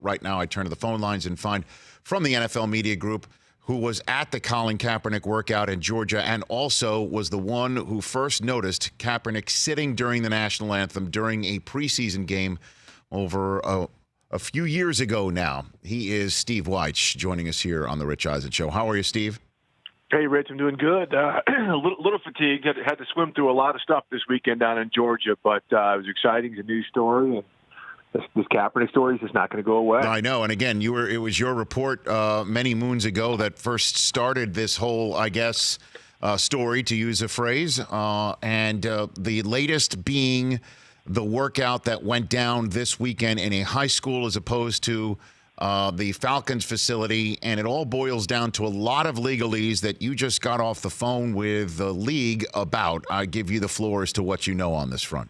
right now I turn to the phone lines and find from the NFL Media Group, who was at the Colin Kaepernick workout in Georgia and also was the one who first noticed Kaepernick sitting during the national anthem during a preseason game over a few years ago now. He is Steve Wyche joining us here on the Rich Eisen Show. How are you, Steve? Hey, Rich, I'm doing good. A little fatigued. Had to swim through a lot of stuff this weekend down in Georgia, but it was exciting. It's a news story, and this Kaepernick story is just not going to go away. I know, and again, it was your report many moons ago that first started this whole, I guess, story, to use a phrase, and the latest being the workout that went down this weekend in a high school as opposed to the Falcons facility, and it all boils down to a lot of legalese that you just got off the phone with the league about. I give you the floor as to what you know on this front.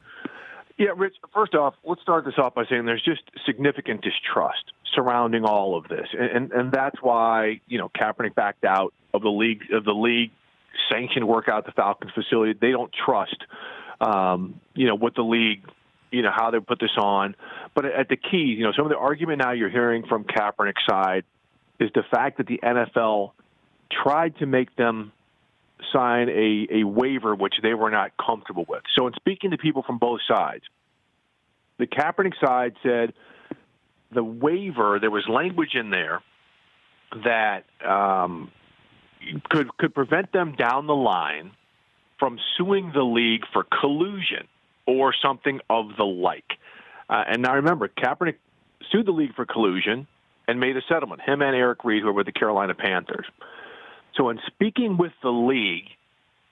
Yeah, Rich, first off, let's start this off by saying there's just significant distrust surrounding all of this. And that's why, Kaepernick backed out of the league sanctioned workout at the Falcons facility. They don't trust, what the league, how they put this on. But at the keys, some of the argument now you're hearing from Kaepernick's side is the fact that the NFL tried to make them sign a waiver which they were not comfortable with. So in speaking to people from both sides, the Kaepernick side said the waiver, there was language in there that could prevent them down the line from suing the league for collusion or something of the like. And now remember, Kaepernick sued the league for collusion and made a settlement, him and Eric Reed, who are with the Carolina Panthers. So in speaking with the league,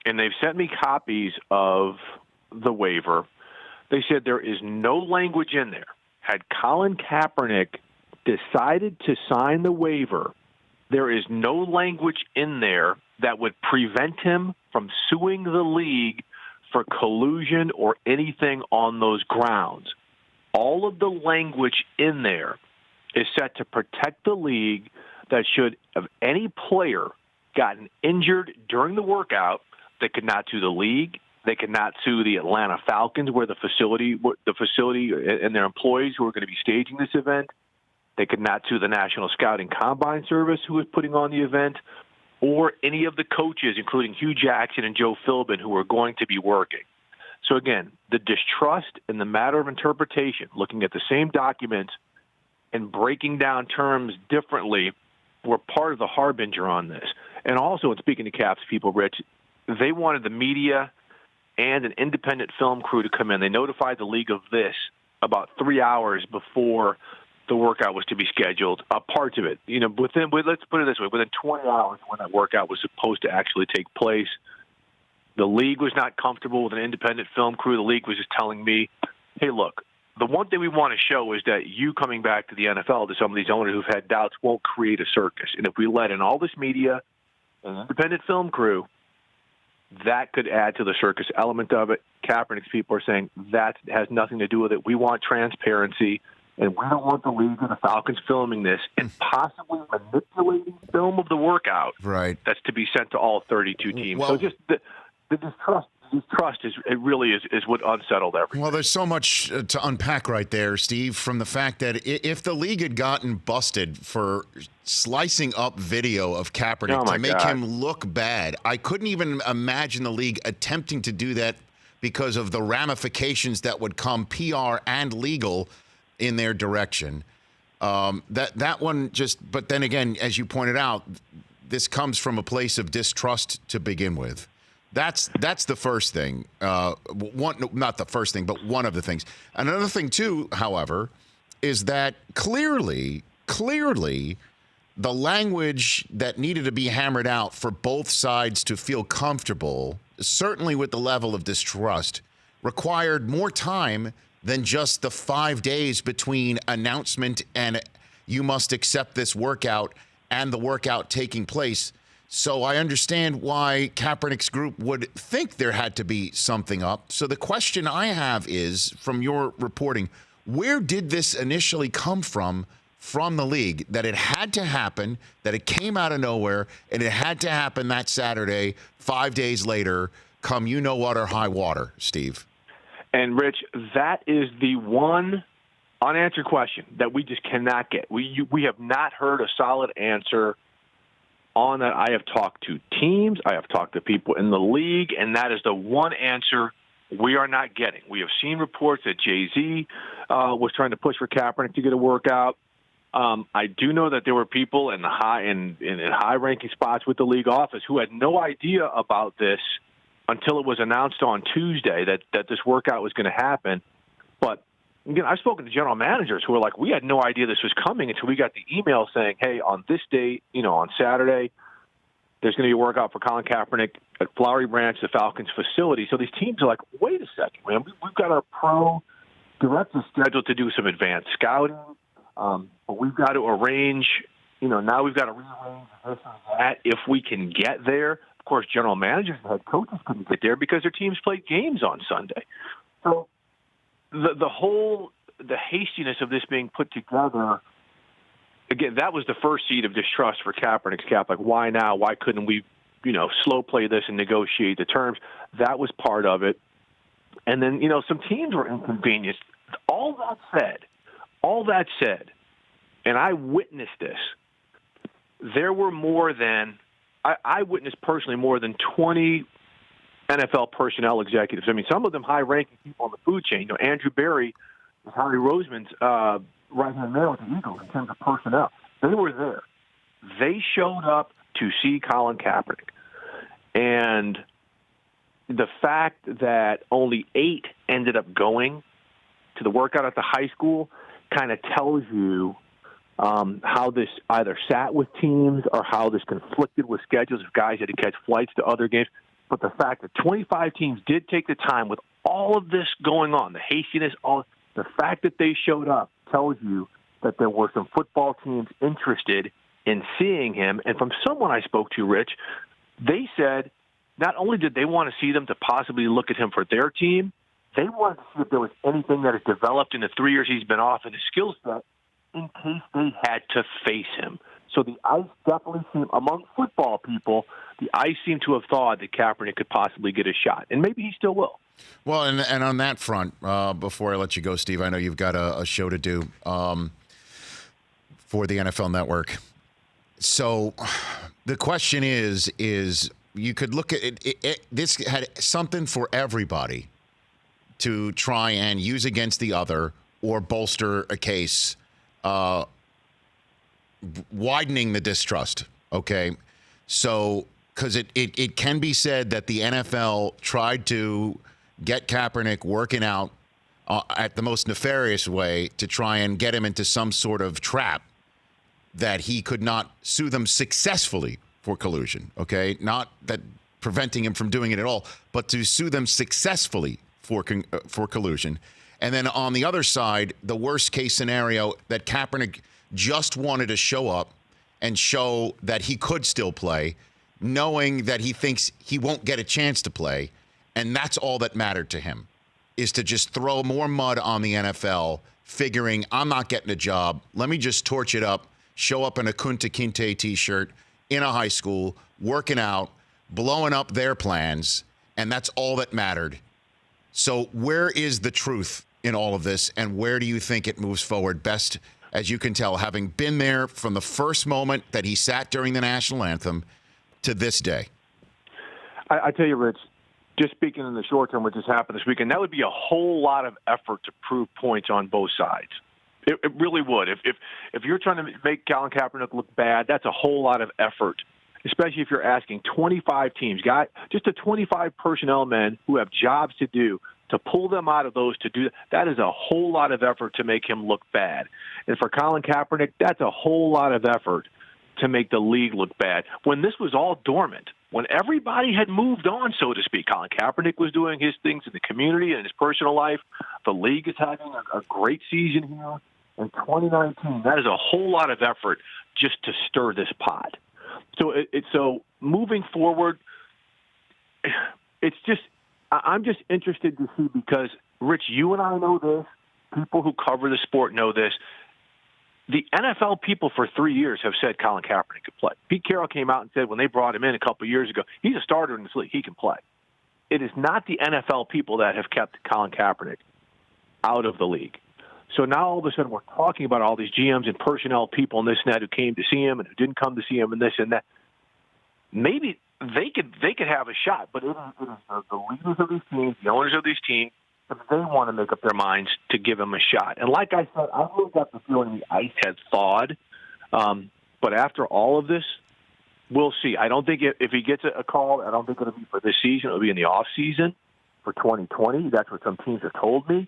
and they've sent me copies of the waiver, they said there is no language in there. Had Colin Kaepernick decided to sign the waiver, there is no language in there that would prevent him from suing the league for collusion or anything on those grounds. All of the language in there is set to protect the league that should of any player gotten injured during the workout, they could not sue the league. They could not sue the Atlanta Falcons, where the facility and their employees who are going to be staging this event. They could not sue the National Scouting Combine Service, who is putting on the event, or any of the coaches, including Hugh Jackson and Joe Philbin, who are going to be working. So again, the distrust in the matter of interpretation, looking at the same documents and breaking down terms differently, were part of the harbinger on this. And also, in speaking to Caps people, Rich, they wanted the media and an independent film crew to come in. They notified the league of this about 3 hours before the workout was to be scheduled. Parts of it, let's put it this way, within 20 hours when that workout was supposed to actually take place, the league was not comfortable with an independent film crew. The league was just telling me, hey, look, the one thing we want to show is that you coming back to the NFL, to some of these owners who've had doubts, won't create a circus. And if we let in all this media, an independent film crew, that could add to the circus element of it. Kaepernick's people are saying that has nothing to do with it. We want transparency, and we don't want the league and the Falcons filming this and possibly manipulating film of the workout. Right. That's to be sent to all 32 teams. Well, so just the distrust really is what unsettled everything. Well, there's so much to unpack right there, Steve, from the fact that if the league had gotten busted for slicing up video of Kaepernick to make him look bad, I couldn't even imagine the league attempting to do that because of the ramifications that would come, PR and legal, in their direction. That one just, but then again, as you pointed out, this comes from a place of distrust to begin with. That's the first thing. Not the first thing, but one of the things. Another thing, too, however, is that clearly, the language that needed to be hammered out for both sides to feel comfortable, certainly with the level of distrust, required more time than just the 5 days between announcement and you must accept this workout and the workout taking place. So I understand why Kaepernick's group would think there had to be something up. So the question I have is, from your reporting, where did this initially come from the league, that it had to happen, that it came out of nowhere, and it had to happen that Saturday, 5 days later, come you-know-what or high water, Steve? And, Rich, that is the one unanswered question that we just cannot get. We have not heard a solid answer on that. I have talked to teams. I have talked to people in the league, and that is the one answer we are not getting. We have seen reports that Jay-Z was trying to push for Kaepernick to get a workout. I do know that there were people in high-ranking spots with the league office who had no idea about this until it was announced on Tuesday that this workout was going to happen. But again, I've spoken to general managers who were like, we had no idea this was coming until we got the email saying, hey, on this date, on Saturday, there's going to be a workout for Colin Kaepernick at Flowery Branch, the Falcons facility. So these teams are like, wait a second, man. We've got our pro director scheduled to do some advanced scouting. But we've got to arrange, now we've got to rearrange this and that if we can get there. Of course, general managers and head coaches couldn't get there because their teams played games on Sunday. So the hastiness of this being put together, again, that was the first seed of distrust for Kaepernick's cap. Like, why now? Why couldn't we, slow play this and negotiate the terms? That was part of it. And then, some teams were inconvenienced. All that said, and I witnessed this, there were I witnessed personally more than 20 NFL personnel executives. I mean, some of them high-ranking people on the food chain. Andrew Berry was Harry Roseman's right-hand man with the Eagles in terms of personnel. They were there. They showed up to see Colin Kaepernick. And the fact that only 8 ended up going to the workout at the high school kind of tells you how this either sat with teams or how this conflicted with schedules if guys had to catch flights to other games. But the fact that 25 teams did take the time with all of this going on, the hastiness, the fact that they showed up tells you that there were some football teams interested in seeing him. And from someone I spoke to, Rich, they said not only did they want to see them to possibly look at him for their team, they wanted to see if there was anything that has developed in the 3 years he's been off in his skill set in case they had to face him. So the ice definitely seemed, among football people, the ice seemed to have thought that Kaepernick could possibly get a shot, and maybe he still will. Well, and on that front, before I let you go, Steve, I know you've got a show to do for the NFL Network. So the question is you could look at it. This had something for everybody to try and use against the other or bolster a case, widening the distrust, okay? So, because it can be said that the NFL tried to get Kaepernick working out at the most nefarious way to try and get him into some sort of trap that he could not sue them successfully for collusion, okay? Not that preventing him from doing it at all, but to sue them successfully for collusion. And then on the other side, the worst case scenario that Kaepernick just wanted to show up and show that he could still play, knowing that he thinks he won't get a chance to play. And that's all that mattered to him, is to just throw more mud on the NFL, figuring I'm not getting a job. Let me just torch it up, show up in a Kunta Kinte t-shirt in a high school, working out, blowing up their plans. And that's all that mattered. So where is the truth in all of this, and where do you think it moves forward best, as you can tell, having been there from the first moment that he sat during the national anthem to this day? I tell you, Rich, just speaking in the short term, what just happened this weekend, that would be a whole lot of effort to prove points on both sides. It really would. If you're trying to make Colin Kaepernick look bad, that's a whole lot of effort, especially if you're asking 25 teams, just the 25 personnel men who have jobs to do, to pull them out of those to do that is a whole lot of effort to make him look bad. And for Colin Kaepernick, that's a whole lot of effort to make the league look bad. When this was all dormant, when everybody had moved on, so to speak, Colin Kaepernick was doing his things in the community and his personal life. The league is having a great season here in 2019. That is a whole lot of effort just to stir this pot. So moving forward, it's just, I'm just interested to see, because, Rich, you and I know this. People who cover the sport know this. The NFL people for 3 years have said Colin Kaepernick could play. Pete Carroll came out and said when they brought him in a couple of years ago, he's a starter in this league. He can play. It is not the NFL people that have kept Colin Kaepernick out of the league. So now all of a sudden we're talking about all these GMs and personnel people and this and that who came to see him and who didn't come to see him and this and that. Maybe they could have a shot, but it is the leaders of these teams, the owners of these teams, if they want to make up their minds to give him a shot. And like I said, I really got the feeling the ice had thawed. But after all of this, we'll see. I don't think if he gets a call, I don't think it'll be for this season. It'll be in the off season for 2020. That's what some teams have told me.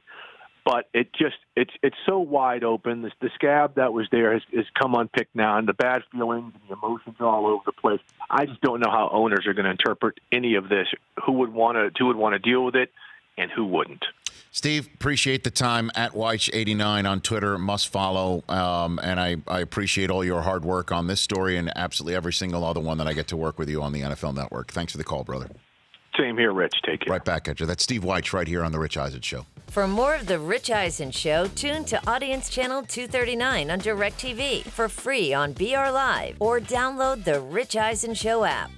But it's so wide open. The scab that was there has come unpicked now, and the bad feelings and the emotions are all over the place. I just don't know how owners are going to interpret any of this. Who would want to deal with it, and who wouldn't? Steve, appreciate the time at Wyche89 on Twitter. Must follow. And I appreciate all your hard work on this story and absolutely every single other one that I get to work with you on the NFL Network. Thanks for the call, brother. Same here, Rich. Take care. Right back at you. That's Steve Wyche right here on The Rich Eisen Show. For more of The Rich Eisen Show, tune to Audience Channel 239 on DirecTV for free on BR Live or download The Rich Eisen Show app.